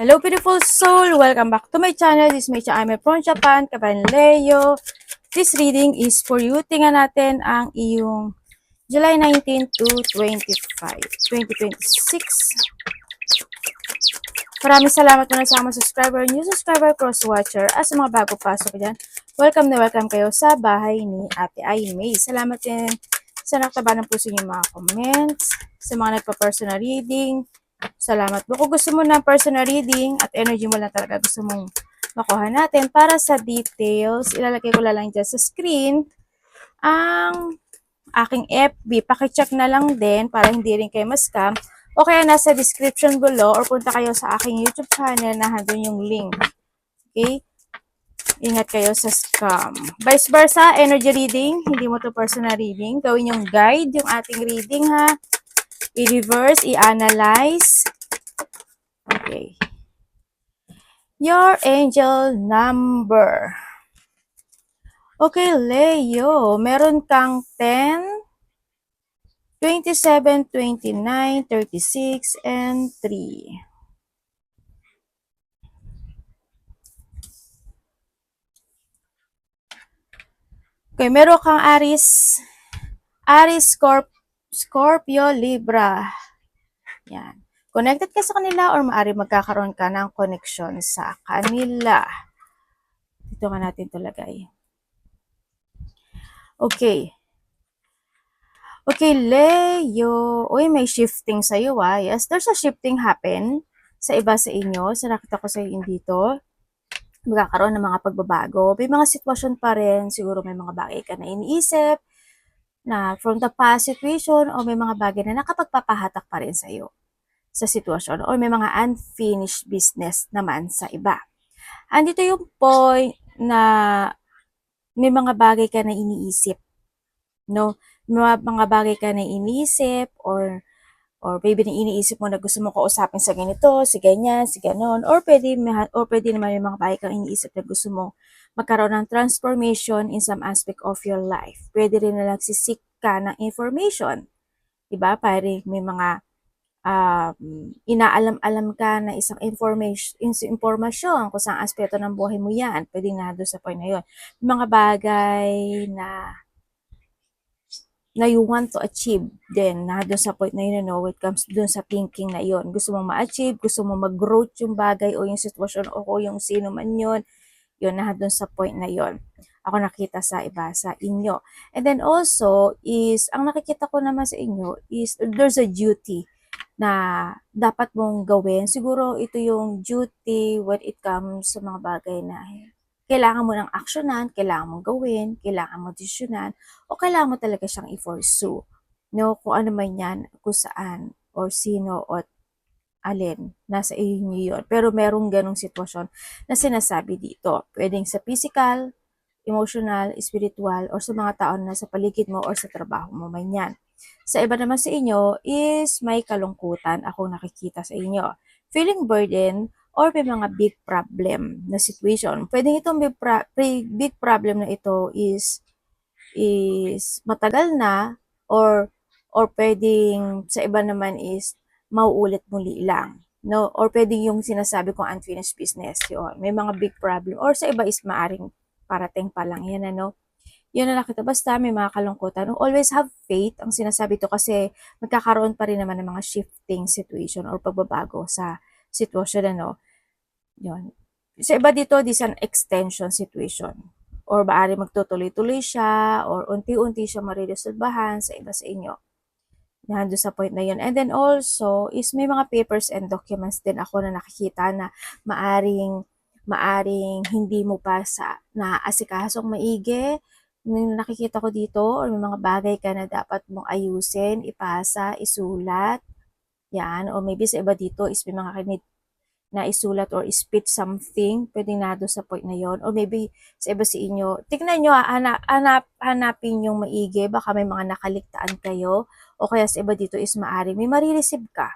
Hello beautiful soul! Welcome back to my channel. This is my channel from Japan, Kapan Leo. This reading is for you. Tingnan natin ang iyong July 19 to 25, 2026. Maraming salamat muna sa mga subscriber, new subscriber, cross-watcher, at sa mga bago pasok dyan. Welcome na welcome kayo sa bahay ni Ate Aimee. Salamat din sa naktaba ng puso niyo mga comments, sa mga nagpa-personal reading. Salamat po. Kung gusto mo ng personal reading at energy mo lang talaga gusto mong makuha natin, para sa details, ilalagay ko lang dyan sa screen ang aking FB. Pakicheck na lang din para hindi rin kayo ma-scam. O kaya nasa description below or punta kayo sa aking YouTube channel na handun yung link. Okay? Ingat kayo sa scam. Vice versa, energy reading. Hindi mo to personal reading. Gawin yung guide, yung ating reading ha. I-reverse, i-analyze. Okay. Your angel number. Okay, Leo. Meron kang 10, 27, 29, 36, and 3. Okay, meron kang Aries, Scorpio, Libra. Yan. Connected ka sa kanila or maaari magkakaroon ka ng connection sa kanila. Dito nga natin ito lagay. Okay. Okay, Leo. Uy, may shifting sa'yo ah. Yes, there's a shifting happen sa iba sa inyo. Sa nakita ko sa inyo dito. Magkakaroon ng mga pagbabago. May mga sitwasyon pa rin. Siguro may mga bagay ka na iniisip na from the past situation o may mga bagay na nakapagpapahatak pa rin sa'yo sa sitwasyon o may mga unfinished business naman sa iba. Andito yung point na may mga bagay ka na iniisip, no? May mga bagay ka na iniisip or maybe na iniisip mo na gusto mo kausapin sa ganito, si ganyan, si ganon, or pwede naman may mga bagay kang iniisip na gusto mo magkaroon ng transformation in some aspect of your life. Pwede rin na nagsisik ka ng information, diba? Pwede may mga inaalam-alam ka na isang informasyon kung saan aspeto ng buhay mo yan. Pwede na doon sa point na yun. Mga bagay na you want to achieve din na doon sa point na yun, no, when it comes doon sa thinking na yun. Gusto mong ma-achieve, gusto mong mag-growth yung bagay o yung sitwasyon o yung sino man yun, yun na doon sa point na yun. Ako nakita sa iba sa inyo. And then also is, ang nakikita ko naman sa inyo is there's a duty na dapat mong gawin. Siguro ito yung duty when it comes sa mga bagay na kailangan mo ng aksyonan, kailangan mong gawin, kailangan mo desisyonan, o kailangan mo talaga siyang i-pursue. No, kung ano man yan, kung saan, or sino, o alin, nasa iyo yun. Pero merong ganong sitwasyon na sinasabi dito. Pwedeng sa physical, emotional, spiritual, or sa mga tao na sa paligid mo or sa trabaho mo man yan. Sa iba naman sa inyo is may kalungkutan ako nakikita sa inyo. Feeling burden or may mga big problem na situation. Pwedeng itong big problem na ito is matagal na or pwedeng sa iba naman is mauulit muli lang. No? Or pwedeng yung sinasabi kong unfinished business. Yun. May mga big problem. Or sa iba is maaring parating pa lang. Yan ano. Yun na nakita. Basta may mga kalungkutan. Always have faith. Ang sinasabi to kasi magkakaroon pa rin naman ng mga shifting situation or pagbabago sa sitwasyon. Ano. Yun. Sa iba dito, this is an extension situation. Or baari magtutuloy-tuloy siya or unti-unti siya mariresolbahan sa iba sa inyo. Nandun sa point na yun. And then also, is may mga papers and documents din ako na nakikita na maaring hindi mo pa sa naasikasong maigi. Nakikita ko dito or may mga bagay ka na dapat mong ayusin, ipasa, isulat. Yan. O maybe sa iba dito is may mga na isulat or speech something, pwedeng na doon sa point na yon. Or maybe sa iba sa inyo, tignan nyo, hanapin yung maigi, baka may mga nakaligtaan kayo, o kaya sa iba dito is maaari, may marireceive ka,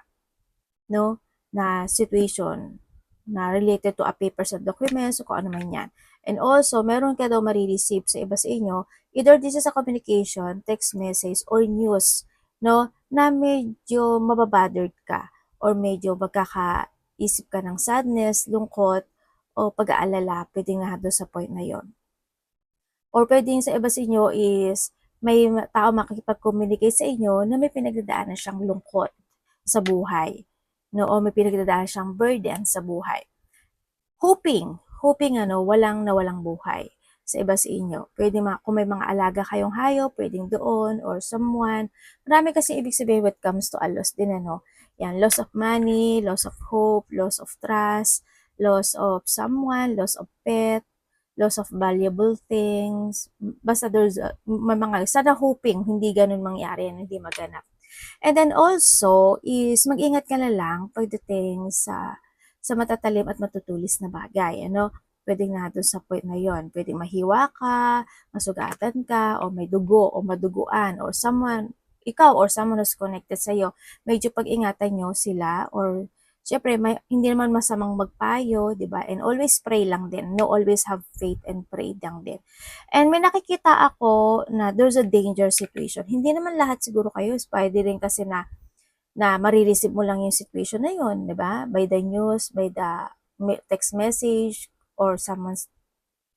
no, na situation, na related to a papers and documents, o kung ano man yan. And also, meron ka daw marireceive sa iba sa inyo, either this is a communication, text message, or news, no, na medyo mababothered ka, or medyo isip ka ng sadness, lungkot, o pag-aalala, pwedeng nandun sa point na yon. Or pwedeng sa iba sa inyo is may tao makikipag-communicate sa inyo na may pinagdadaanan siyang lungkot sa buhay, no? O may pinagdadaanan siyang burden sa buhay. Hoping walang nawalang buhay sa iba sa inyo. Pwede kung may mga alaga kayong hayop, pwedeng doon or someone. Marami kasi ibig sabihin when it comes to a loss din, Yan, loss of money, loss of hope, loss of trust, loss of someone, loss of pet, loss of valuable things. Basta there's may mga, sana hoping hindi ganun mangyari, hindi maganap. And then also is mag-ingat ka na lang pagdating sa matatalim at matutulis na bagay, Pwedeng na doon sa point na yon, pwedeng mahiwa ka, masugatan ka, o may dugo, o maduguan, or someone, ikaw or someone who's connected sa'yo, medyo pag-ingatan nyo sila, or syempre, hindi naman masamang magpayo, di ba? And always pray lang din. No, always have faith and pray lang din. And may nakikita ako na there's a danger situation. Hindi naman lahat siguro kayo, pwede rin kasi na marireceive mo lang yung situation na yun, di ba? By the news, by the text message, or someone's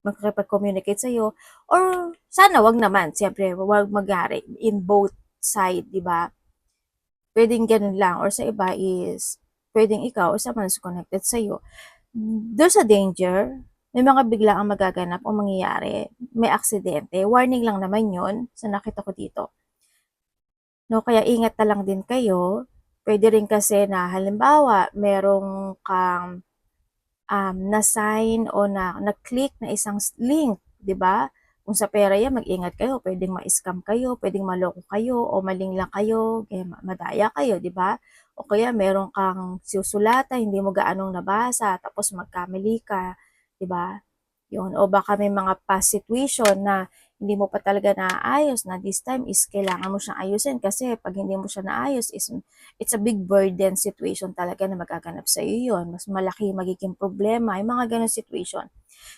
makikipag-communicate sa'yo, or sana wag naman, siyempre, wag magyari in both side, di ba? Pwedeng ganun lang, or sa iba is, pwedeng ikaw or someone's connected sa'yo. There's a danger, may mga bigla ang magaganap o mangyayari, may aksidente, warning lang naman yun sa nakita ko dito. No, kaya ingat na lang din kayo. Pwede rin kasi na halimbawa, merong kang na-sign o na-click na isang link, 'di ba? Kung sa pera yan, mag-ingat kayo. Pwedeng ma-scam kayo, pwedeng maloko kayo, o maling lang kayo, kaya madaya kayo, 'di ba? O kaya meron kang susulatan, hindi mo gaanong nabasa, tapos magkamali ka, 'di ba? Yun. O baka may mga past situation na hindi mo pa talaga naayos, na this time is kailangan mo siyang ayusin kasi pag hindi mo siya naayos it's a big burden situation talaga na magaganap sa iyo yun. Mas malaki magiging problema, yung mga ganun situation.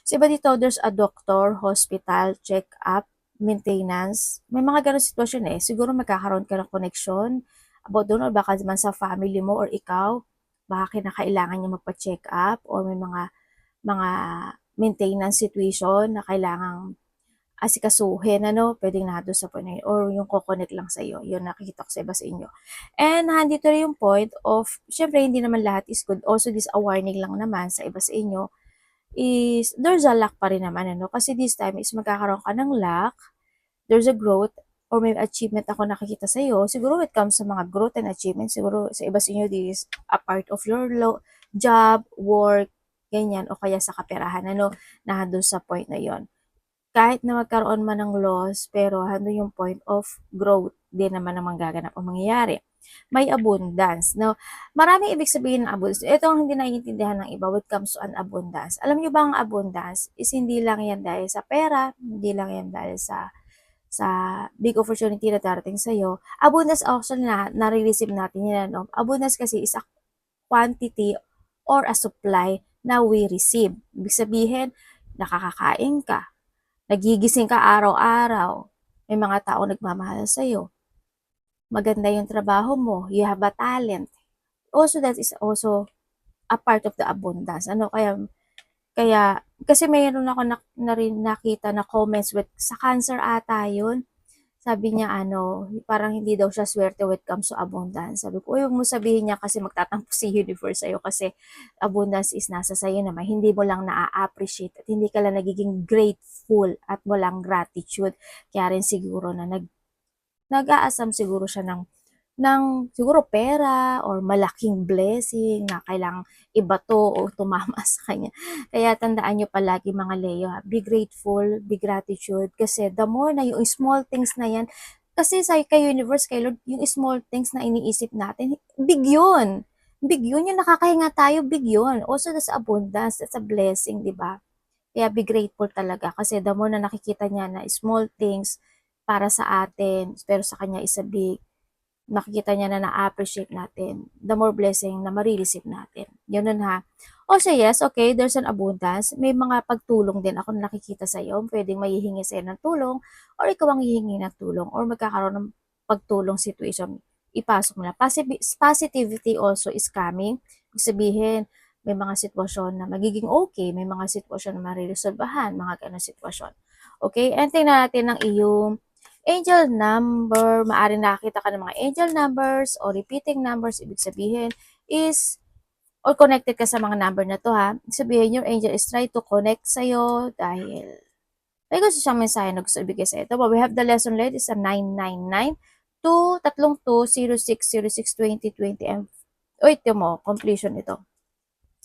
So iba dito, there's a doctor, hospital, check-up, maintenance. May mga ganun sitwasyon Siguro magkakaroon ka ng connection about doon, or baka naman sa family mo or ikaw, baka kinakailangan niya magpa-check up, or may mga maintenance situation na kailangang asikasuhin, pwedeng nado sa point na yun, or yung kokonek lang sa iyo, yun nakikita ko sa iba sa inyo. And nandito rin yung point of, syempre hindi naman lahat is good, also this a warning lang naman sa iba sa inyo, is there's a luck pa rin naman, kasi this time is magkakaroon ka ng luck, there's a growth, or may achievement ako nakikita sa iyo. Siguro when it comes sa mga growth and achievement, siguro sa iba sa inyo, this is a part of your job, work, ganyan, o kaya sa kaperahan, nandun sa point na yon. Kahit na magkaroon man ng loss, pero handun yung point of growth din naman ang manggaganap o mangyayari. May abundance. Now, maraming ibig sabihin ng abundance. Ito ang hindi naiintindihan ng iba when it comes to an abundance. Alam nyo ba ang abundance is hindi lang yan dahil sa pera, hindi lang yan dahil sa big opportunity na darating sa'yo. Abundance actually nare-receive natin yan. Abundance kasi is a quantity or a supply na we receive. Ibig sabihin, nakakakain ka, nagigising ka araw-araw, may mga taong nagmamahal sa'yo, maganda yung trabaho mo, you have a talent. Also, that is also a part of the abundance. Kaya kasi mayroon ako na rin nakita na comments sa cancer ata yun. Sabi niya parang hindi daw siya swerte when it comes to abundance. Sabi ko, huwag mo sabihin niya kasi magtatampo si universe sa'yo kasi abundance is nasa sa'yo naman. Hindi mo lang na-appreciate at hindi ka lang nagiging grateful at walang gratitude. Kaya rin siguro na nag-aasam siguro siya ng siguro pera or malaking blessing na kailangang ibato o tumama sa kanya. Kaya tandaan nyo palagi mga Leo, be grateful, be gratitude, kasi the more na yung small things na yan, kasi sa kay universe, kay Lord, yung small things na iniisip natin, big yun. Big yun, yung nakakahinga tayo, big yun. Also, that's abundance, that's a blessing, di ba? Kaya be grateful talaga, kasi the more na nakikita niya na small things para sa atin, pero sa kanya is a big, nakikita niya na na-appreciate natin, the more blessing na marireceive natin. Yun nun ha. O so yes, okay, there's an abundance. May mga pagtulong din ako na nakikita sa iyo. Pwedeng mahihingi sa'yo ng tulong, or ikaw ang hihingi ng tulong, or magkakaroon ng pagtulong situation. Ipasok mo na. Positivity also is coming. Ibig sabihin, may mga sitwasyon na magiging okay, may mga sitwasyon na mariresolbahan, mga ganong sitwasyon. Okay, and tingnan natin ang iyong angel number. Maaari nakakita ka ng mga angel numbers o repeating numbers. Ibig sabihin is or connected ka sa mga number na to ha. Ibig sabihin, your angel is try to connect sa'yo dahil may gusto siyang mensahe na gusto ibigay sa ito. But we have the lesson lead is a 999 2 tatlong 2 06 06 20 20 and wait mo, completion ito.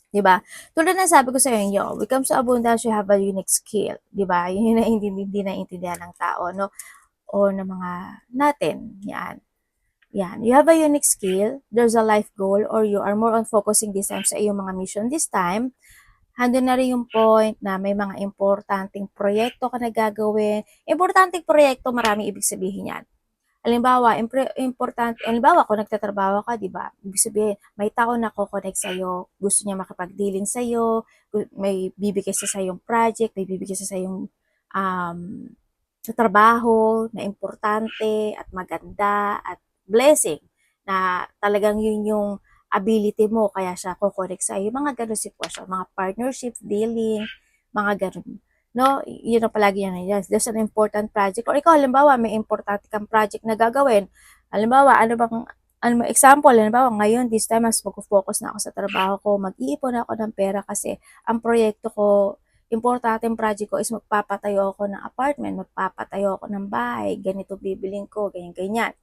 Diba? Tulad na sabi ko sa inyo, when it comes to abundance, you have a unique skill. Diba? Yun yung hindi naiintindihan ng tao, no? O ng mga natin. Yan. Yan. You have a unique skill. There's a life goal or you are more on focusing this time sa iyong mga mission this time. Handun na rin yung point na may mga importanteng proyekto ka na gagawin. Importanteng proyekto, marami ibig sabihin yan. Halimbawa, kung nagtatrabaho ka, di ba? Ibig sabihin, may tao na ko-connect sa'yo, gusto niya makipag-dealing sa'yo, may bibigay sa sa'yong project, may bibigay sa sa'yong sa trabaho na importante at maganda at blessing na talagang yun yung ability mo, kaya siya ko-connect sa'yo. Mga ganun sitwasyon, mga partnership, dealing, mga ganun. No, yun ang palagi yan. Yes, there's an important project. Or ikaw, halimbawa, may importante kang project na gagawin. Halimbawa, example, halimbawa, ngayon, this time, mas mag-focus na ako sa trabaho ko, mag-iipon ako ng pera kasi ang proyekto ko, importanteng project ko is magpapatayo ako ng apartment, magpapatayo ako ng bahay, ganito bibiling ko, ganyan-ganyan.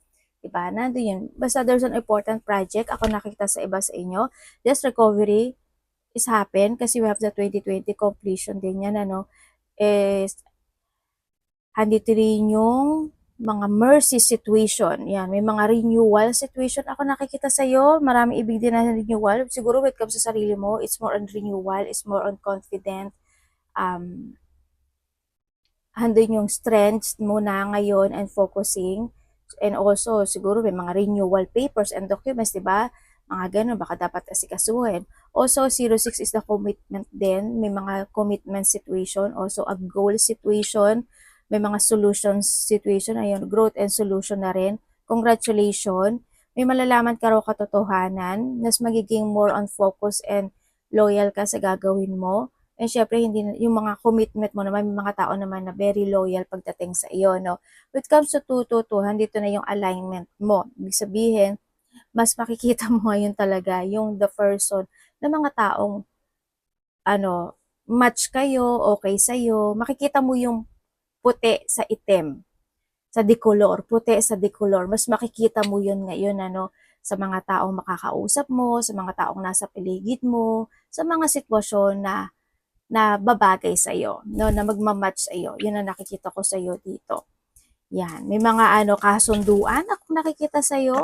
Diba? Nandun yun. Basta there's an important project, ako nakita sa iba sa inyo, this recovery is happen kasi we have the 2020 completion din yan, ano, is handito rin yung mga mercy situation. Yan, may mga renewal situation ako nakikita sa'yo. Marami ibig din na renewal. Siguro when it comes sa sarili mo, it's more on renewal, it's more on confident. Handun yung strengths mo na ngayon and focusing. And also, siguro may mga renewal papers and documents, di ba? Mga ganun, baka dapat asikasuhin. Also, 06 is the commitment din. May mga commitment situation. Also, a goal situation. May mga solutions situation. Ayun, growth and solution na rin. Congratulations. May malalaman ka raw katotohanan. Mas magiging more on focus and loyal ka sa gagawin mo. And syempre, hindi yung mga commitment mo naman, may mga tao naman na very loyal pagdating sa iyo, no? When it comes to 222, dito na yung alignment mo. Ibig sabihin, mas makikita mo ngayon talaga yung the person na mga taong match kayo, okay sa'yo. Makikita mo yung puti sa itim, sa decolor, puti sa decolor. Mas makikita mo yun ngayon, sa mga taong makakausap mo, sa mga taong nasa paligid mo, sa mga sitwasyon na babagay sa iyo, no, na magma-match sa iyo. 'Yun ang nakikita ko sa iyo dito. Yan, may mga kasunduan ako nakikita sa iyo.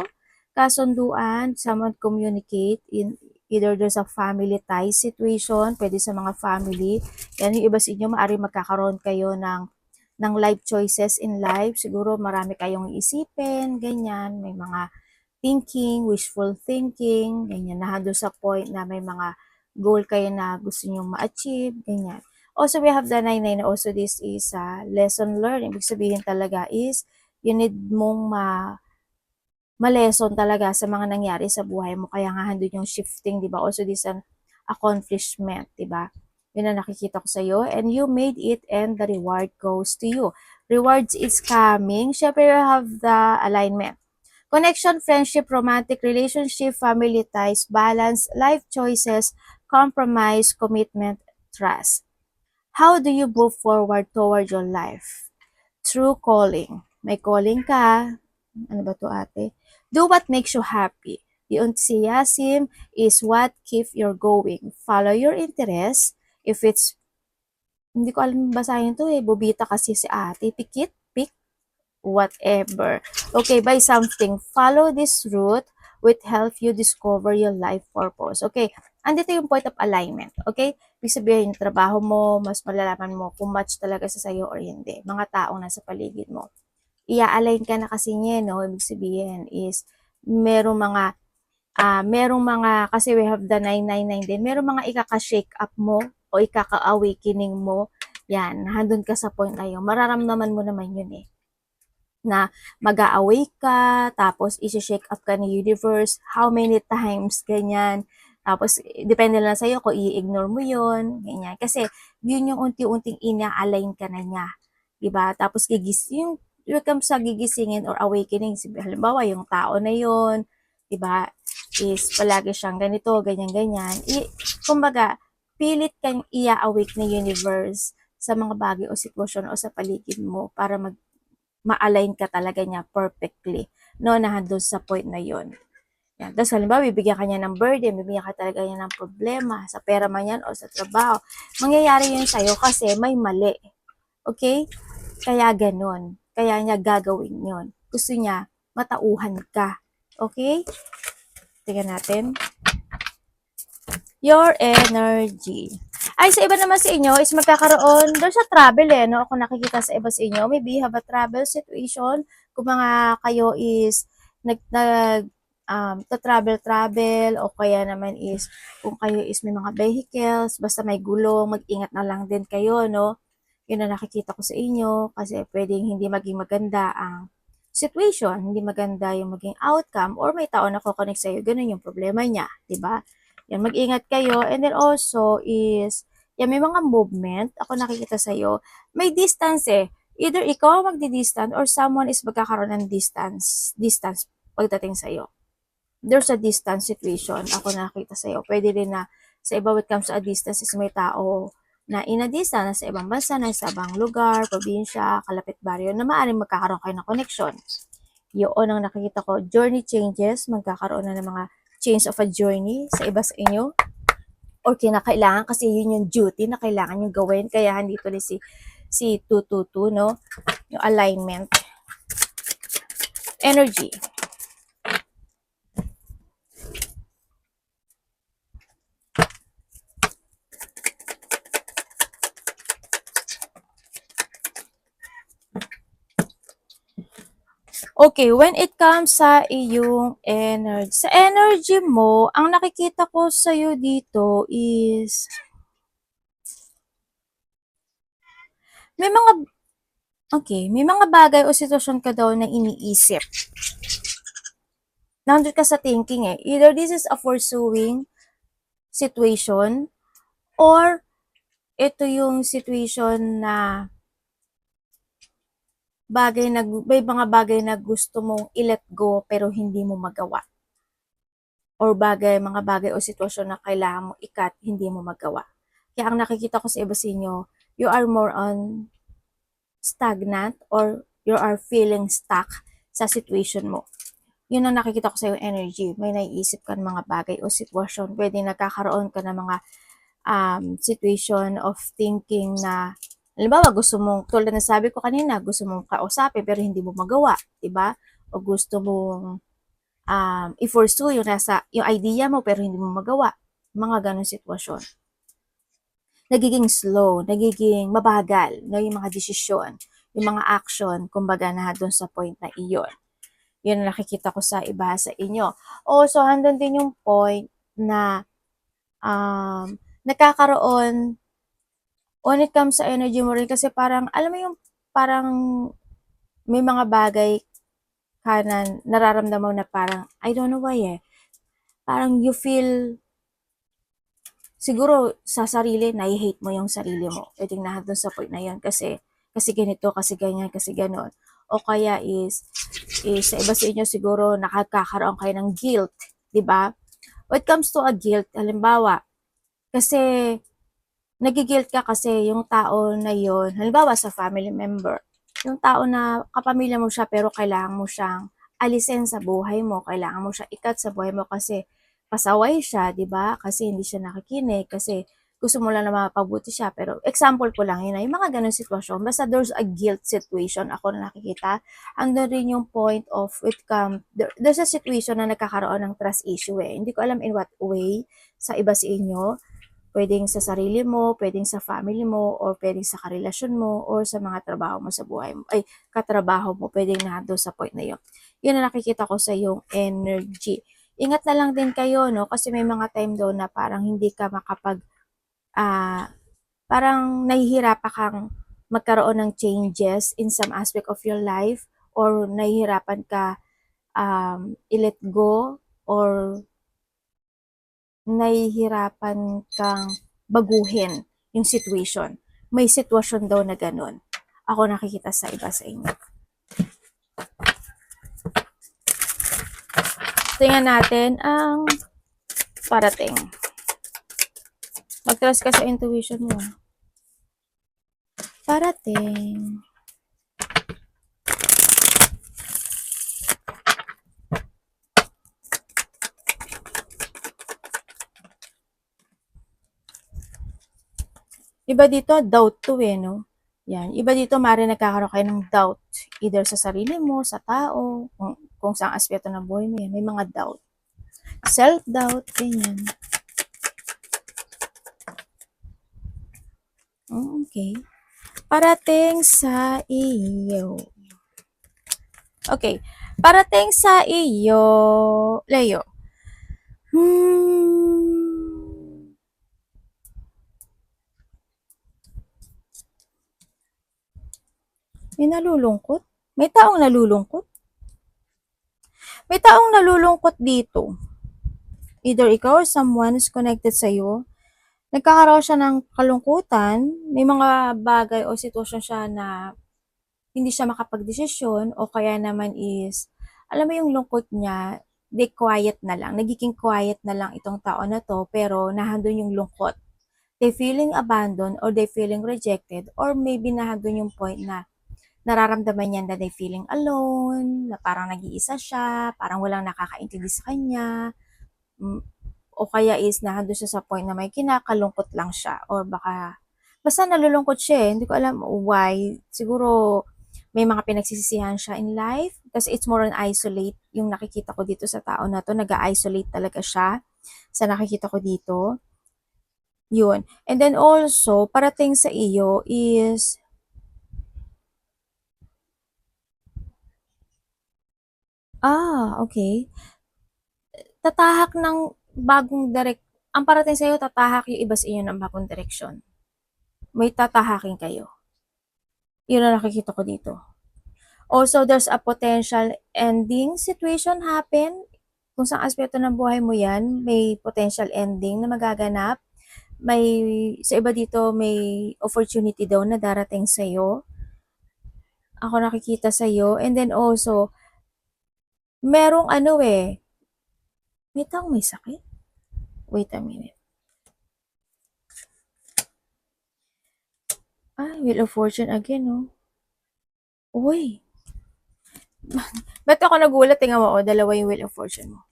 Kasunduan, someone communicate in either there's a family tie situation, pwede sa mga family. Yan, yung iba sa inyo maaari magkakaroon kayo ng life choices in life. Siguro marami kayong isipin, ganyan, may mga thinking, wishful thinking, ganyan, nahando sa point na may mga goal kayo na gusto nyo ma-achieve, ganyan. Also, we have the 99, also this is a lesson learned. Ibig sabihin talaga is, you need mong ma-lesson talaga sa mga nangyari sa buhay mo. Kaya nga handun yung shifting, di ba? Also, this an accomplishment, di ba? Yun ang nakikita ko sa iyo. And you made it and the reward goes to you. Rewards is coming. Syempre, you have the alignment. Connection, friendship, romantic relationship, family ties, balance, life choices, compromise, commitment, trust. How do you move forward toward your life? Through calling. May calling ka. Ano ba to, ate? Do what makes you happy. The enthusiasm is what keeps you going. Follow your interests. If it's, hindi ko alam basahin to bubita kasi si ate. Pikit, pick, whatever. Okay, by something. Follow this route which help you discover your life purpose. Okay, andito yung point of alignment. Okay, ibig sabihin yung trabaho mo, mas malalaman mo kung match talaga sa sayo or hindi. Mga taong nasa paligid mo. Ia-align ka na kasi niya, no? Ibig sabihin is, merong mga, kasi we have the 999 din, merong mga ikaka-shake up mo o ikaka-awakening mo. Yan, handun ka sa point na yun. Mararamdaman mo naman yun na mag-a-awake ka, tapos isi-shake up ka ni universe, how many times, ganyan, Tapos, depende lang sa'yo kung i-ignore mo yun, ganyan. Kasi, yun yung unti-unting ina-align ka na niya. Diba? Tapos, yung welcome sa gigisingin or awakening, halimbawa, yung tao na yun, diba, is palagi siyang ganito, ganyan-ganyan. Kumbaga, pilit kang i-awake na universe sa mga bagay o sitwasyon o sa paligid mo para ma-align ka talaga niya perfectly, no, na doon sa point na yun. Yan. Tapos halimbawa, bibigyan ka niya ng burden, bibigyan ka talaga niya ng problema sa pera man yan o sa trabaho. Mangyayari yun sa'yo kasi may mali. Okay? Kaya ganun. Kaya niya gagawin yun. Gusto niya matauhan ka. Okay? Tingnan natin. Your energy. Ay, sa iba naman sa inyo is magkakaroon doon sa travel no? Ako nakikita sa iba sa inyo, maybe have a travel situation. Kung mga kayo is to travel o kaya naman is kung kayo is may mga vehicles, basta may gulong, mag-ingat na lang din kayo, no? Yun na nakikita ko sa inyo kasi pwedeng hindi maging maganda ang situation, hindi maganda yung maging outcome or may tao na kukonek sa'yo, ganun yung problema niya, di ba? Yan, mag-ingat kayo. And then also is, yan, may mga movement, ako nakikita sa'yo, may distance eh. Either ikaw magdi-distance or someone is magkakaroon ng distance pagdating sa'yo. There's a distance situation, ako nakita sa'yo. Pwede rin na sa iba when it comes to a distance is may tao na in a distance, sa ibang bansa, na sa ibang lugar, probinsya, kalapit baryo, na maaaring magkakaroon kayo ng connection. Yun ang nakikita ko. Journey changes, magkakaroon na ng mga change of a journey sa iba sa inyo. Or kinakailangan kasi yun yung duty na kailangan yung gawin. Kaya andito rin si 222, no? Yung alignment. Energy. Okay, when it comes sa iyong energy, sa energy mo, ang nakikita ko sa'yo dito is, may mga bagay o sitwasyon ka daw na iniisip. Nandun ka sa thinking eh. Either this is a pursuing situation or ito yung situation na may mga bagay na gusto mong i-let go pero hindi mo magawa. Or mga bagay o sitwasyon na kailangan mo i-cut, hindi mo magawa. Kaya ang nakikita ko sa iba sa inyo, you are more on stagnant or you are feeling stuck sa situation mo. Yun ang nakikita ko sa iyong energy. May naiisip ka ng mga bagay o sitwasyon. Pwede nagkakaroon ka ng mga situation of thinking na, halimbawa, gusto mong, tulad na sabi ko kanina, gusto mong kausapin pero hindi mo magawa, diba? O gusto mong i-pursue yung idea mo pero hindi mo magawa. Mga ganong sitwasyon. Nagiging slow, nagiging mabagal, no, yung mga desisyon, yung mga action, kumbaga na doon sa point na iyon. Yun ang nakikita ko sa iba sa inyo. So handon din yung point na nagkakaroon when it comes sa energy mo rin kasi parang, alam mo yung parang may mga bagay ka na nararamdaman na parang, I don't know why parang you feel, siguro sa sarili, nai-hate mo yung sarili mo. Pwedeng na doon sa point na yun kasi ganito, kasi ganyan, kasi ganon. O kaya is sa iba sa inyo siguro nakakaroon kayo ng guilt, di ba? When it comes to a guilt, halimbawa, kasi nagigilt ka kasi yung tao na yon, halimbawa sa family member, yung tao na kapamilya mo siya pero kailangan mo siyang alisin sa buhay mo, kailangan mo siya ikat sa buhay mo kasi pasaway siya, di ba? Kasi hindi siya nakikinig, kasi gusto mo lang na mapabuti siya. Pero example ko lang yun, yung mga ganun sitwasyon, basta there's a guilt situation, ako na nakikita, andun rin yung point of there's a situation na nagkakaroon ng trust issue eh. Hindi ko alam in what way sa iba sa inyo, pwedeng sa sarili mo, pwedeng sa family mo, or pwedeng sa karelasyon mo, or sa mga trabaho mo sa buhay mo, katrabaho mo, pwedeng nando sa point na yun. Yun ang nakikita ko sa yung energy. Ingat na lang din kayo, no? Kasi may mga time daw na parang hindi ka parang nahihirapan kang magkaroon ng changes in some aspect of your life, or nahihirapan ka i-let go, or nahihirapan kang baguhin yung situation. May sitwasyon daw na ganun. Ako nakikita sa iba sa inyo. Tingnan natin ang parating. Mag-trust ka sa intuition mo. Parating. Iba dito, doubt to no? Yan. Iba dito, maaari nagkakaroon kayo ng doubt. Either sa sarili mo, sa tao, kung saang aspeto ng buhay mo yan. May mga doubt. Self-doubt, ganyan. Okay. Parating sa iyo. Okay. Parating sa iyo, Leo. May nalulungkot? May taong nalulungkot? May taong nalulungkot dito. Either ikaw or someone is connected sa iyo. Nagkakaroon siya ng kalungkutan. May mga bagay o sitwasyon siya na hindi siya makapagdesisyon o kaya naman is, alam mo yung lungkot niya, they quiet na lang. Nagiging quiet na lang itong tao na to, pero nahandun yung lungkot. They feeling abandoned or they feeling rejected or maybe nahandun yung point na nararamdaman niya na they feeling alone, na parang nag-iisa siya, parang walang nakakaintindi sa kanya, o kaya is nahandun siya sa point na may kinakalungkot lang siya or basta nalulungkot siya hindi ko alam why, siguro may mga pinagsisisihan siya in life kasi it's more on isolate yung nakikita ko dito sa tao na to, nag-isolate talaga siya sa nakikita ko dito, yun. And then also, parating sa iyo is okay. Tatahak ng bagong ang parating sa iyo, tatahak yung iba sa inyo ng bagong direksyon. May tatahakin kayo. Yun ang nakikita ko dito. Also, there's a potential ending situation happen. Kung sa aspeto ng buhay mo yan, may potential ending na magaganap. May, sa iba dito, may opportunity daw na darating sa'yo. Ako nakikita sa'yo. And then also, merong may taong may sakit. Wait a minute. Wheel of Fortune again, no? Uy. Ba't ako nagulat? Tingnan mo, dalawa yung Wheel of Fortune mo.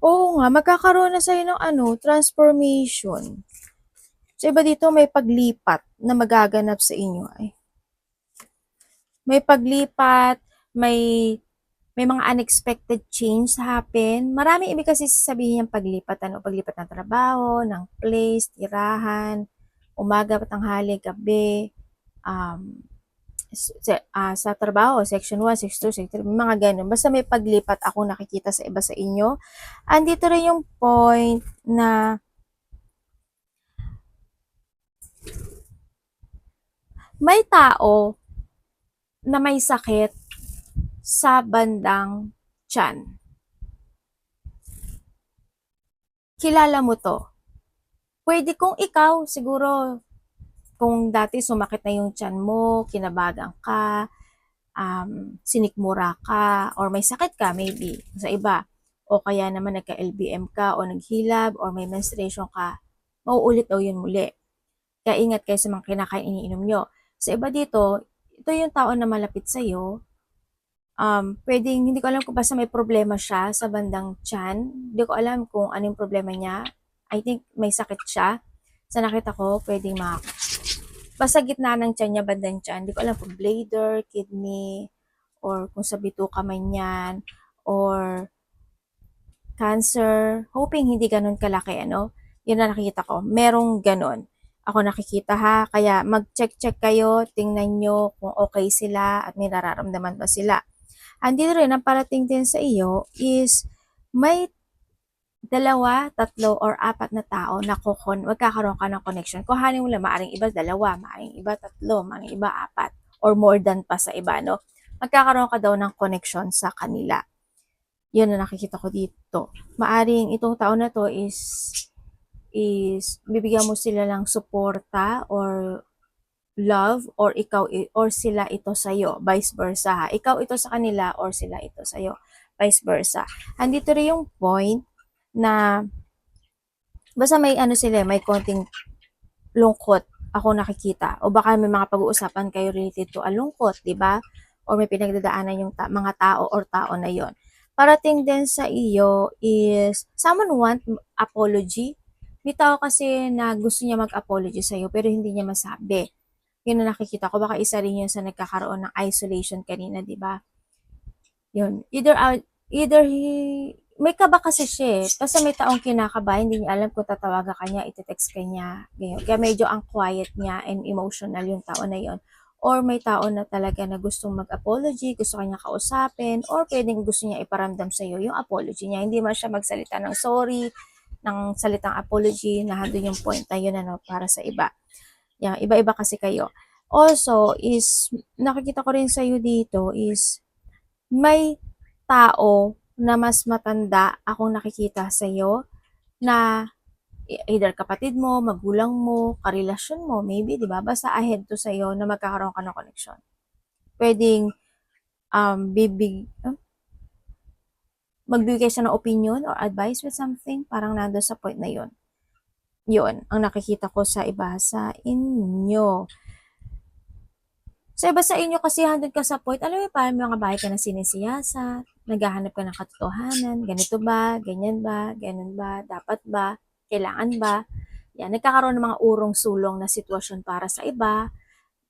Oo nga, magkakaroon na sa'yo ng transformation. So, iba dito may paglipat na magaganap sa inyo. May paglipat, may mga unexpected change happen. Marami ibig kasi sabihin yung paglipat, paglipat ng trabaho, ng place, tirahan, umaga, tanghali, gabi, sa trabaho, section 1, section 2, section 3, mga ganun. Basta may paglipat ako nakikita sa iba sa inyo. Andito rin yung point na may tao na may sakit sa bandang tiyan. Kilala mo to. Pwede kung ikaw, siguro, kung dati sumakit na yung tiyan mo, kinabagan ka, sinikmura ka, or may sakit ka, maybe, sa iba. O kaya naman nagka-LBM ka, o naghilab, or may menstruation ka, mauulit daw yun muli. Kaya ingat kayo sa mga kinakain iniinom nyo. Sa iba dito, ito yung tao na malapit sa'yo, pwedeng, hindi ko alam kung basta may problema siya sa bandang tiyan. Hindi ko alam kung ano yung problema niya. I think may sakit siya. Sa nakita ko, pwedeng basta gitna ng tiyan niya, bandang tiyan. Hindi ko alam kung bladder, kidney, or kung sa bituka man yan, or cancer. Hoping hindi ganun kalaki, Yun na nakikita ko. Merong ganun. Ako nakikita ha. Kaya mag-check-check kayo, tingnan nyo kung okay sila at may nararamdaman ba sila. Andito rin, ang parating din sa iyo is may dalawa, tatlo, or apat na tao na magkakaroon ka ng connection. Kuhanin mo lang, maaring iba dalawa, maaring iba tatlo, maaring iba apat, or more than pa sa iba, no? Magkakaroon ka daw ng connection sa kanila. Yun na nakikita ko dito. Maaring itong tao na to is bibigyan mo sila ng suporta or love, or ikaw or sila ito sa iyo, vice versa. Ikaw ito sa kanila or sila ito sa iyo, vice versa. Andito rin yung point na basta may ano sila, may konting lungkot ako nakikita, o baka may mga pag-uusapan kayo related to lungkot, di ba? Or may pinagdadaanan yung mga tao or tao na yon. Parating din sa iyo is someone want apology. May tao kasi na gusto niya mag-apology sa iyo pero hindi niya masabi. Yun na nakikita ko, baka isa rin yun sa nagkakaroon ng isolation kanina, di ba? Yun. Either may kaba kasi siya eh. Kasi may taong kinakaba, hindi niya alam kung tatawagan ka niya, iti-text ka niya, ganyan. Kaya medyo ang quiet niya and emotional yung tao na yon. Or may tao na talaga na gustong mag-apology, gusto kanya kausapin, or pwedeng gusto niya iparamdam sa iyo yung apology niya. Hindi man siya magsalita ng sorry, ng salitang apology, na handun yung point na yun ano, para sa iba. Yeah, iba-iba kasi kayo. Also, is, nakikita ko rin sa iyo dito is, may tao na mas matanda akong nakikita sa iyo na either kapatid mo, magulang mo, karelasyon mo, maybe, di ba? Basta ahead to sa iyo na magkakaroon ka ng connection. Pwedeng magbigay siya ng opinion or advice with something, parang nando sa point na yon. Yun, ang nakikita ko sa iba sa inyo. Sa iba sa inyo kasi handun ka sa point, alam mo parang mga bahay ka na sinisiyasat, naghahanap ka ng katotohanan, ganito ba, ganyan ba, ganun ba, dapat ba, kailangan ba. Yan, nagkakaroon ng mga urong-sulong na sitwasyon para sa iba.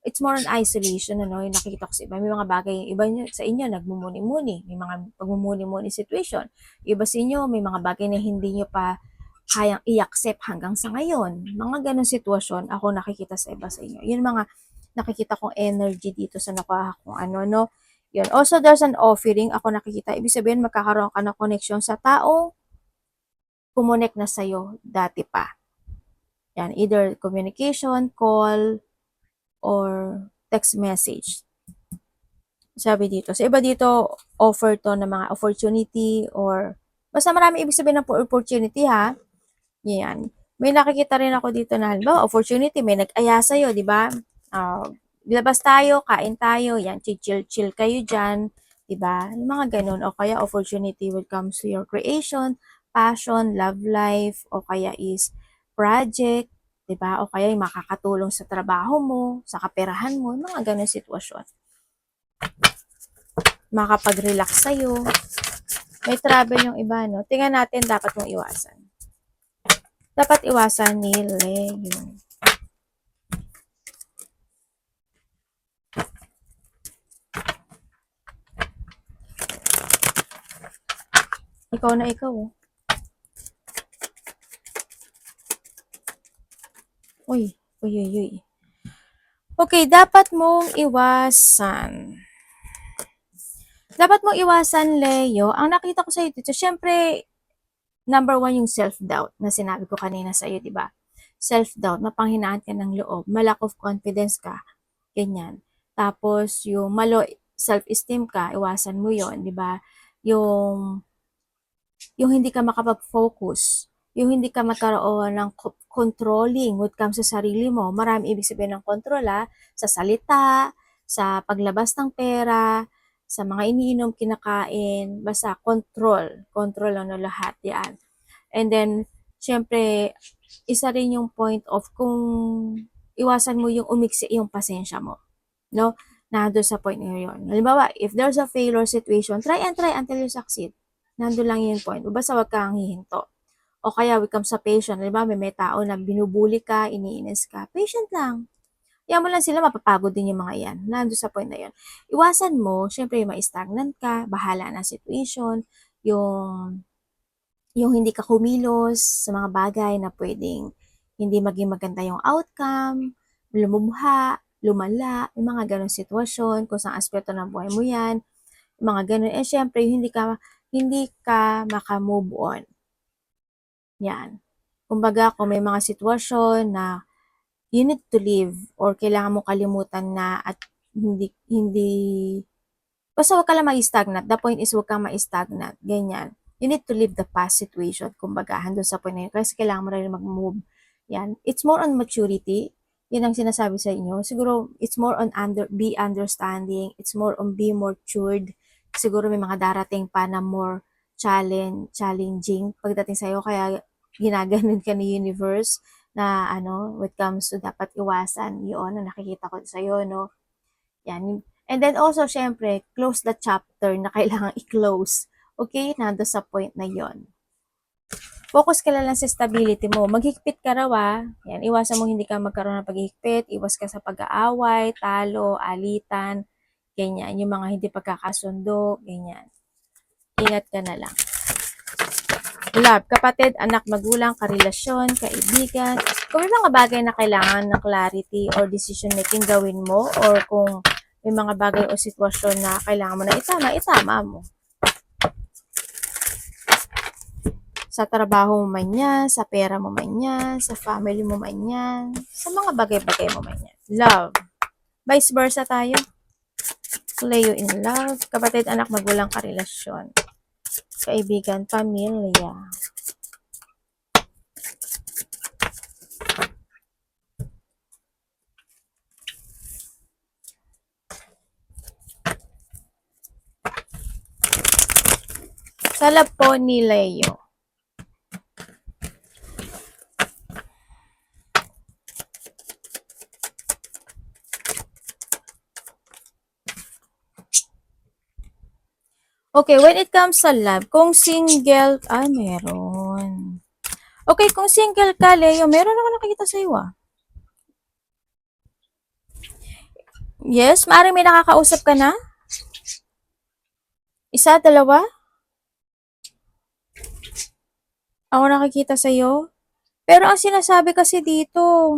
It's more on isolation, ano, yung nakikita ko sa iba. May mga bagay yung iba nyo, sa inyo, nagmumuni-muni. May mga pagmumuni-muni situation. Iba sa inyo, may mga bagay na hindi nyo pa kayang i-accept hanggang sa ngayon. Mga ganong sitwasyon, ako nakikita sa iba sa inyo. Yun mga nakikita kong energy dito sa nakuha kong ano, no? Yun. Also, there's an offering. Ako nakikita. Ibig sabihin, magkakaroon ka ng connection sa taong kumunik na sa'yo dati pa. Yan. Either communication, call, or text message. Sabi dito. Sa iba dito, offer to ng mga opportunity or basta marami ibig sabihin ng opportunity, ha? Yan. May nakikita rin ako dito na halimbawa, opportunity, may nag-aya sa'yo, di ba? Labas tayo, kain tayo, yan, chill kayo dyan, di ba? Yung mga ganun, o kaya opportunity will come to your creation, passion, love life, o kaya is project, di ba? O kaya yung makakatulong sa trabaho mo, sa kaperahan mo, mga ganun sitwasyon. Makapag-relax sa'yo. May travel yung iba, no? Tingnan natin, dapat mong iwasan. Dapat iwasan ni Leo. Ikaw na ikaw, oh. Uy. Okay, dapat mong iwasan. Dapat mong iwasan, Leo. Ang nakita ko sa'yo dito, syempre, number one yung self-doubt na sinabi ko kanina sa'yo, di ba? Self-doubt, mapanghinaan ka ng loob, malack of confidence ka, ganyan. Tapos, yung self-esteem ka, iwasan mo yon, di ba? Yung hindi ka makapag-focus, yung hindi ka magkaroon ng controlling when it comes sa sarili mo. Marami ibig sabihin ng control, sa salita, sa paglabas ng pera, sa mga iniinom, kinakain, basta control ano lahat yan. And then, syempre, isa rin yung point of kung iwasan mo yung umiksi yung pasensya mo, no? Nandun sa point na yun. Halimbawa, if there's a failure situation, try until you succeed. Nandun lang yung point. Basta wag kang hihinto. O kaya, we come sa patient. Halimbawa, may tao na binubuli ka, iniinis ka. Patient lang. Kaya mo lang sila, mapapagod din yung mga yan. Nandun sa point na yun. Iwasan mo, syempre, ma-stagnant ka, bahala na situation, yung hindi ka kumilos sa mga bagay na pwedeng hindi maging maganda yung outcome, lumubha, lumala, yung mga ganong sitwasyon, kung saan aspeto ng buhay mo yan, yung mga ganon. Eh, syempre, hindi ka maka-move on. Yan. Kumbaga, kung may mga sitwasyon na you need to leave or kailangan mo kalimutan na at hindi basta wag ka lang ma-stagnant. The point is wag kang ma-stagnant. Ganyan. You need to leave the past situation. Kumbaga, handun sa point na yun. Kasi kailangan mo rin mag-move. Yan. It's more on maturity. Yan ang sinasabi sa inyo. Siguro, it's more on be understanding. It's more on be matured. Siguro may mga darating pa na more challenging pagdating sa'yo. Kaya ginaganon ka ni universe na when it comes to dapat iwasan yun na nakikita ko sa'yo, no? Yan. And then also, syempre, close the chapter na kailangan i-close. Okay? Nando sa point na yon. Focus ka lang sa stability mo. Maghigpit ka raw Yan, iwasan mo hindi ka magkaroon ng paghihigpit. Iwas ka sa pag-aaway, talo, alitan. Ganyan. Yung mga hindi pagkakasundo. Ganyan. Ingat ka na lang. Love, kapatid, anak, magulang, karelasyon, kaibigan. Kung may mga bagay na kailangan ng clarity or decision making gawin mo or kung may mga bagay o sitwasyon na kailangan mo na itama mo. Sa trabaho mo man yan, sa pera mo man yan, sa family mo man yan, sa mga bagay-bagay mo man yan. Love. Vice versa tayo. Leo in love. Kapatid, anak, magulang, karelasyon. Kaibigan, pamilya. Sa love po ni Leo. Okay, when it comes sa love, kung single, meron. Okay, kung single ka, Leo, meron ako nakikita sa iyo Yes, maaaring may nakakausap ka na? Isa, dalawa? Ako nakikita sa iyo? Pero ang sinasabi kasi dito,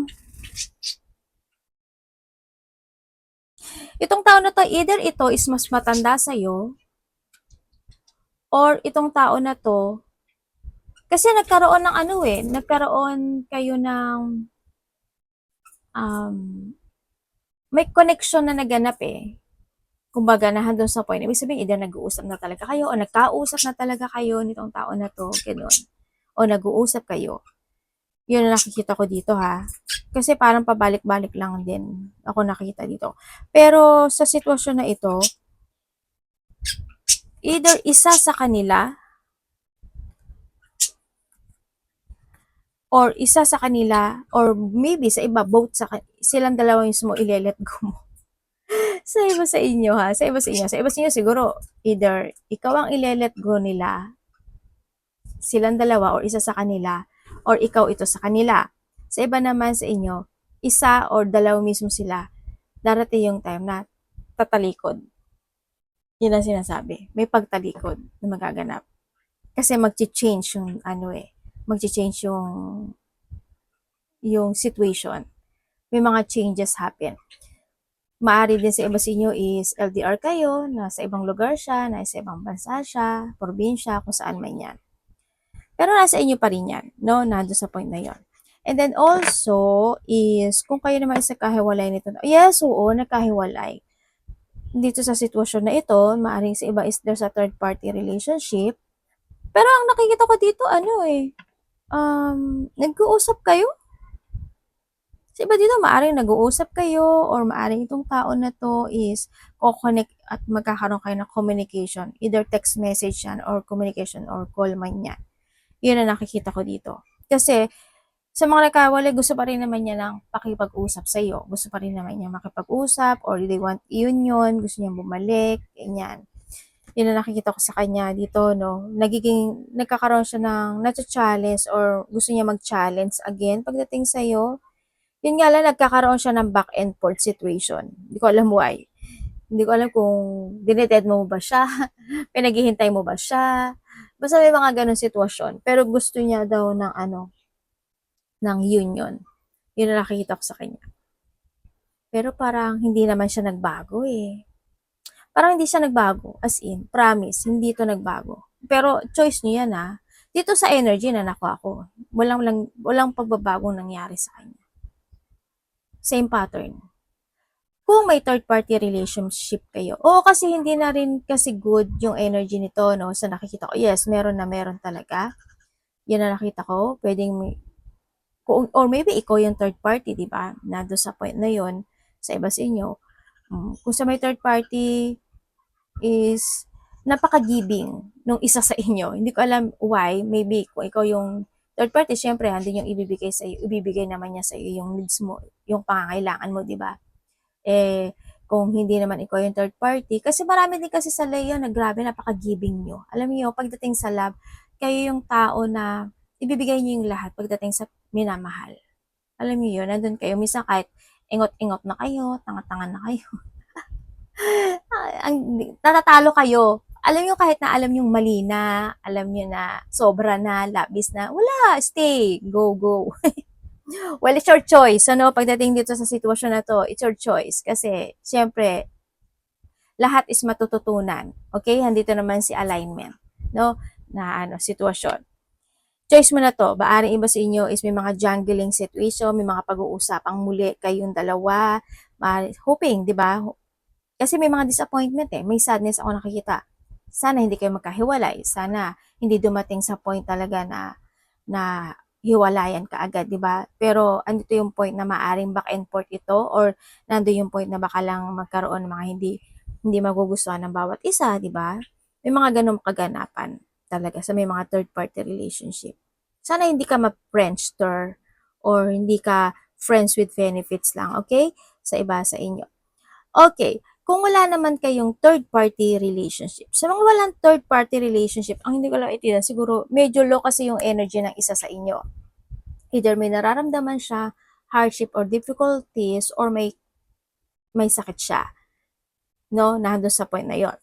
itong tao na to, either ito is mas matanda sa iyo, or itong tao na to, kasi nagkaroon ng nagkaroon kayo ng, may connection na naganap Kumbaga, nahandun sa point, ibig sabihin, either nag-uusap na talaga kayo, o nagkausap na talaga kayo nitong tao na to, gano'n. O nag-uusap kayo. Yun ang nakikita ko dito Kasi parang pabalik-balik lang din ako nakita dito. Pero sa sitwasyon na ito, either isa sa kanila or maybe sa iba, both silang dalawa yung sumo ile-let go mo. Sa iba sa inyo Sa iba sa inyo. Sa iba sa inyo siguro, either ikaw ang ile-let go nila, silang dalawa or isa sa kanila, or ikaw ito sa kanila. Sa iba naman sa inyo, isa or dalawa mismo sila, darating yung time na tatalikod. Yun ang sinasabi. May pagtalikod na magaganap. Kasi mag-change yung mag-change yung situation. May mga changes happen. Maari din sa iba sa inyo is LDR kayo, nasa ibang lugar siya, nasa ibang bansa siya, probinsya, kung saan man yan. Pero nasa inyo pa rin yan, no? Nando sa point na yon. And then also is, kung kayo naman isa kahiwalay nito, yes, oo, nagkahiwalay. Dito sa sitwasyon na ito, maaring sa iba is there's a third party relationship. Pero ang nakikita ko dito, nag-uusap kayo? Sa iba dito, maaring nag-uusap kayo or maaring itong tao na to is ko-connect at magkakaroon kayo ng communication. Either text message yan or communication or call man yan. Yun ang nakikita ko dito. Kasi sa mga nakawali, gusto pa rin naman niya ng pakipag-usap sa iyo. Gusto pa rin naman niya makipag-usap or they want union, gusto niya bumalik, ganyan. Yun ang nakikita ko sa kanya dito, no? Nagkakaroon siya ng na-challenge or gusto niya mag-challenge again pagdating sa iyo. Yun nga lang, nagkakaroon siya ng back and forth situation. Hindi ko alam why. Hindi ko alam kung dineted mo ba siya, pinaghihintay mo ba siya. Basta may mga ganun sitwasyon. Pero gusto niya daw ng ng union. Yun ang nakikita ko sa kanya. Pero parang hindi naman siya nagbago Parang hindi siya nagbago. As in, promise, hindi to nagbago. Pero choice niya yan Dito sa energy na nakuha ko, walang pagbabagong nangyari sa kanya. Same pattern. Kung may third party relationship kayo. Oo, kasi hindi na rin kasi good yung energy nito, no? Sa nakikita ko, yes, meron talaga. Yan na nakita ko. Pwedeng or maybe ikaw yung third party, di ba? Na doon sa point na yon sa iba sa inyo. Kung sa may third party is napaka-giving nung isa sa inyo. Hindi ko alam why. Maybe kung ikaw yung third party, syempre, andun yung ibibigay sa iyo. Ibibigay naman niya sa iyo yung needs mo, yung pangangailangan mo, di ba? Eh, kung hindi naman ikaw yung third party, kasi marami din kasi sa Leo na grabe, napaka-giving nyo. Alam niyo, pagdating sa love, kayo yung tao na ibibigay niyo yung lahat pagdating sa minamahal. Alam niyo yun, nandun kayo. Minsan kahit ingot-ingot na kayo, tanga-tanga na kayo. Natatalo kayo. Alam niyo kahit na alam niyo mali na, alam niyo na sobra na, labis na, wala, stay, go, go. Well, it's your choice. Ano, pagdating dito sa sitwasyon na to, it's your choice. Kasi, syempre, lahat is matututunan. Okay? Handito naman si alignment. No? Na sitwasyon. Choice mo na to. Baaring iba sa inyo is may mga jangling situation, may mga pag-uusapang muli kayong dalawa. Hoping, di ba? Kasi may mga disappointment eh. May sadness ako nakikita. Sana hindi kayo magkahiwalay. Sana hindi dumating sa point talaga na hiwalayan ka agad, di ba? Pero andito yung point na maaring back and forth ito or nando yung point na baka lang magkaroon ng mga hindi magugustuhan ng bawat isa, di ba? May mga ganong kaganapan talaga sa may mga third party relationship. Sana hindi ka ma-Frenchster or hindi ka friends with benefits lang, okay? Sa iba sa inyo. Okay, kung wala naman kayong third-party relationship, sa mga walang third-party relationship, ang hindi ko lang itinan, siguro medyo low kasi yung energy ng isa sa inyo. Either may nararamdaman siya, hardship or difficulties, or may sakit siya. No? Nandun sa point na yon.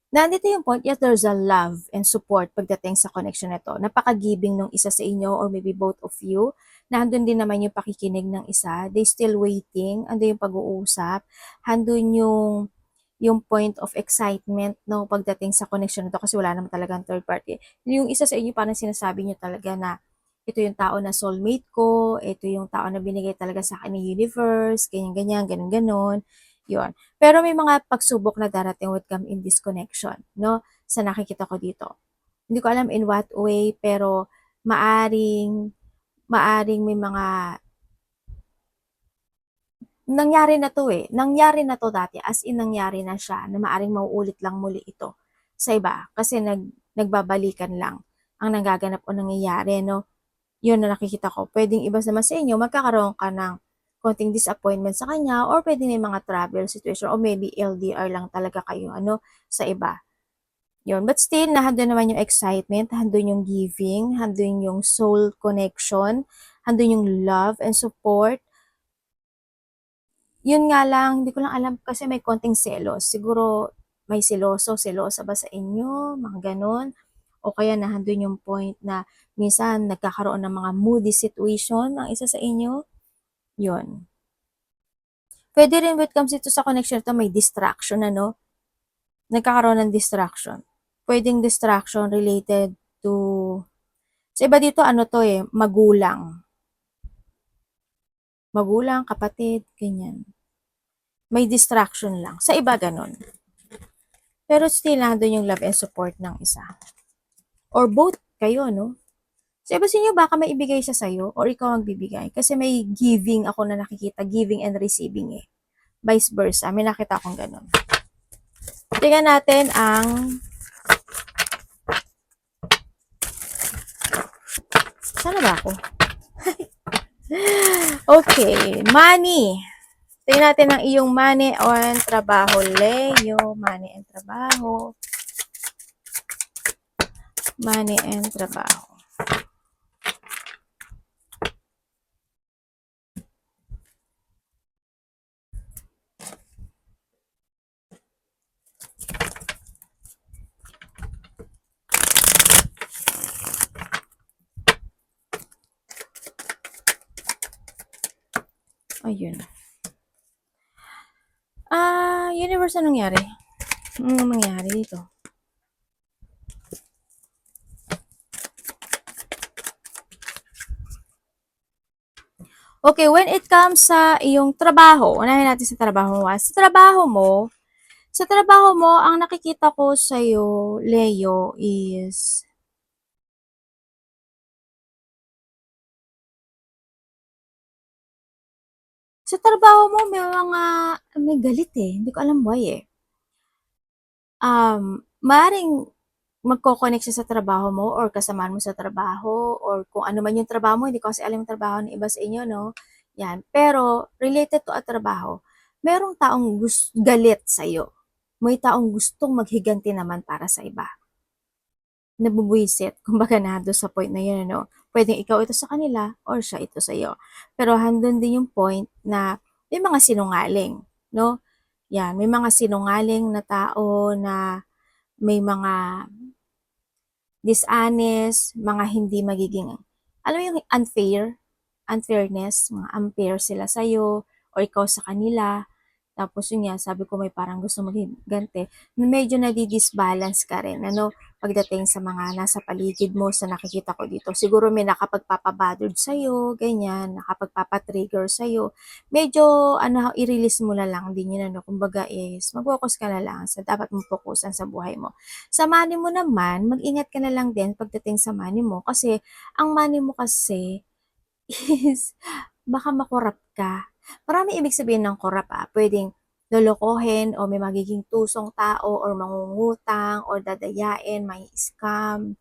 Nandito yung point, yes, there's a love and support pagdating sa connection na to. Napaka-giving ng isa sa inyo or maybe both of you. Nandun din naman yung pakikinig ng isa. They still waiting. Ando yung pag-uusap. Handun yung point of excitement no pagdating sa connection na to kasi wala naman talagang third party. Yung isa sa inyo parang sinasabi niyo talaga na ito yung tao na soulmate ko, ito yung tao na binigay talaga sa akin ng universe, ganyan-ganyan, ganun-ganon. Yun. Pero may mga pagsubok na darating would come in this connection, no? Sa nakikita ko dito. Hindi ko alam in what way, pero maaring may mga nangyari na to eh. Nangyari na to dati, as in nangyari na siya, na maaring mauulit lang muli ito sa iba. Kasi nagbabalikan lang ang nagaganap o nangyayari, no? Yun na nakikita ko. Pwedeng iba naman sa inyo, magkakaroon ka ng konting disappointment sa kanya or pwede may mga travel situation or maybe LDR lang talaga kayo sa iba. Yun. But still, nandun naman yung excitement, handun yung giving, handun yung soul connection, handun yung love and support. Yun nga lang, hindi ko lang alam kasi may konting selos. Siguro may selosa ba sa inyo, mga ganun. O kaya nahandun yung point na minsan nagkakaroon ng mga moody situation ang isa sa inyo. Yun. Pwede rin when it comes dito sa connection to may distraction, nagkakaroon ng distraction. Pwedeng distraction related to, sa iba dito, magulang. Magulang, kapatid, ganyan. May distraction lang. Sa iba, ganun. Pero still, nandun yung love and support ng isa. Or both kayo, no? Sa iba sa inyo, baka may ibigay siya sa'yo or ikaw ang bibigay. Kasi may giving ako na nakikita, giving and receiving eh. Vice versa, may nakita akong ganun. Tingnan natin ang sana ba ako? Okay, money. Tingnan natin ang iyong money and trabaho, Leo. Money and trabaho. Money and trabaho. Ayun. Universe, anong nangyari? Anong nangyari dito? Okay, when it comes sa iyong trabaho, unahin natin sa trabaho mo. Sa trabaho mo, ang nakikita ko sa'yo, Leo, is sa trabaho mo may galit eh. Hindi ko alam why eh. Maaaring magko-connect siya sa trabaho mo or kasamaan mo sa trabaho or kung ano man yung trabaho mo, hindi ko kasi alam yung trabaho ng iba sa inyo, no? Yan. Pero, related to at trabaho, merong taong galit sa'yo. May taong gustong maghiganti naman para sa iba. Nabubwisit, kumbaga na doon sa point na yun, ano? Pwedeng ikaw ito sa kanila or siya ito sa iyo. Pero handun din yung point na may mga sinungaling, no? Yan, may mga sinungaling na tao na may mga dishonest, mga hindi magiging, alam mo yung unfairness, mga unfair sila sa'yo, o ikaw sa kanila, tapos yun nga, sabi ko may parang gusto maghiganti, medyo nadi-disbalance ka rin, ano, pagdating sa mga nasa paligid mo, sa nakikita ko dito. Siguro may nakapagpapabothered sa'yo, ganyan, nakapagpapatrigger sa'yo. Medyo, ano, i-release mo na lang din yun, ano, kumbaga is, mag-focus ka na lang sa dapat mong fokusan sa buhay mo. Sa money mo naman, mag-ingat ka na lang din pagdating sa money mo, kasi, ang money mo kasi, is baka makorap ka. Marami ibig sabihin ng korap pwedeng lolokohin o may magiging tusong tao or mangungutang or dadayain, may scam,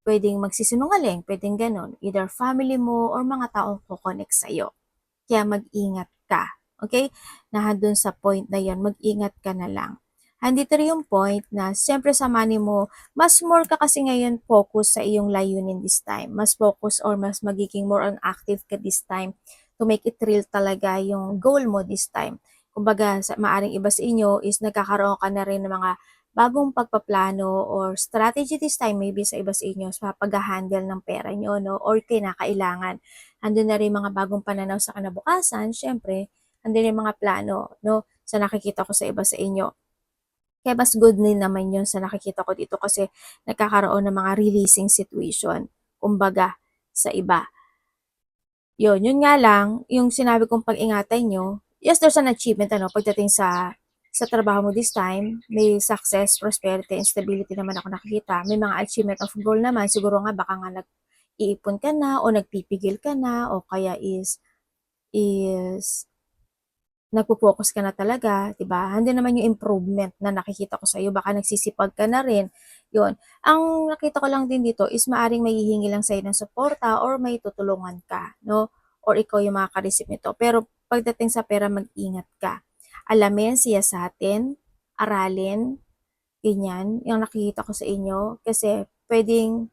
pwedeng magsisinungaling, pwedeng ganun. Either family mo or mga taong kukonek sa'yo. Kaya mag-ingat ka. Okay? Nandun sa point na yan, mag-ingat ka na lang. Andito rin yung point na siyempre sa money mo, mas more ka kasi ngayon focus sa iyong layunin this time. Mas focus or mas magiging more on active ka this time to make it real talaga yung goal mo this time. Kumbaga, maaring iba sa inyo is nagkakaroon ka na rin ng mga bagong pagpaplano or strategy this time maybe sa iba sa inyo sa pag-handle ng pera nyo, no? Or kinakailangan. Andun na rin mga bagong pananaw sa kinabukasan, syempre, andun yung mga plano, no? Sa nakikita ko sa iba sa inyo. Kaya mas good din naman yun sa nakikita ko dito kasi nagkakaroon ng mga releasing situation. Kumbaga, sa iba. Yun nga lang, yung sinabi kong pag-ingatan nyo, yes, there's an achievement, ano, pagdating sa trabaho mo this time, may success, prosperity, and stability naman ako nakikita. May mga achievement of goal naman, siguro nga baka nga nag-iipon ka na o nagpipigil ka na o kaya is nagpo-focus ka na talaga, 'di ba? Andiyan naman yung improvement na nakikita ko sa iyo, baka nagsisipag ka na rin, 'yun. Ang nakita ko lang din dito is maaring manghihingi lang sa'yo ng suporta or may tutulungan ka, 'no? Or ikaw yung makaka-receive nito. Pero pagdating sa pera, mag-ingat ka. Alamin, siyasatin, aralin, ganyan, yung nakikita ko sa inyo. Kasi puwedeng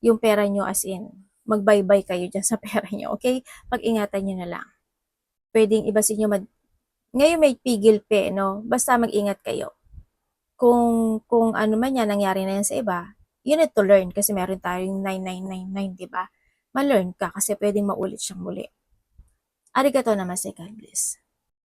yung pera nyo as in, magbaybay kayo diyan sa pera nyo, okay? Pag-ingatan niyo na lang. Puwedeng iba sa inyo ngayon may pigil pa, eh, 'no? Basta mag-ingat kayo. Kung ano man 'yan, nangyari na 'yan sa iba, you need to learn kasi meron tayong 9999, 'di ba? Ma-learn ka kasi puwedeng maulit siyang muli. Arigatou namaste, God bless.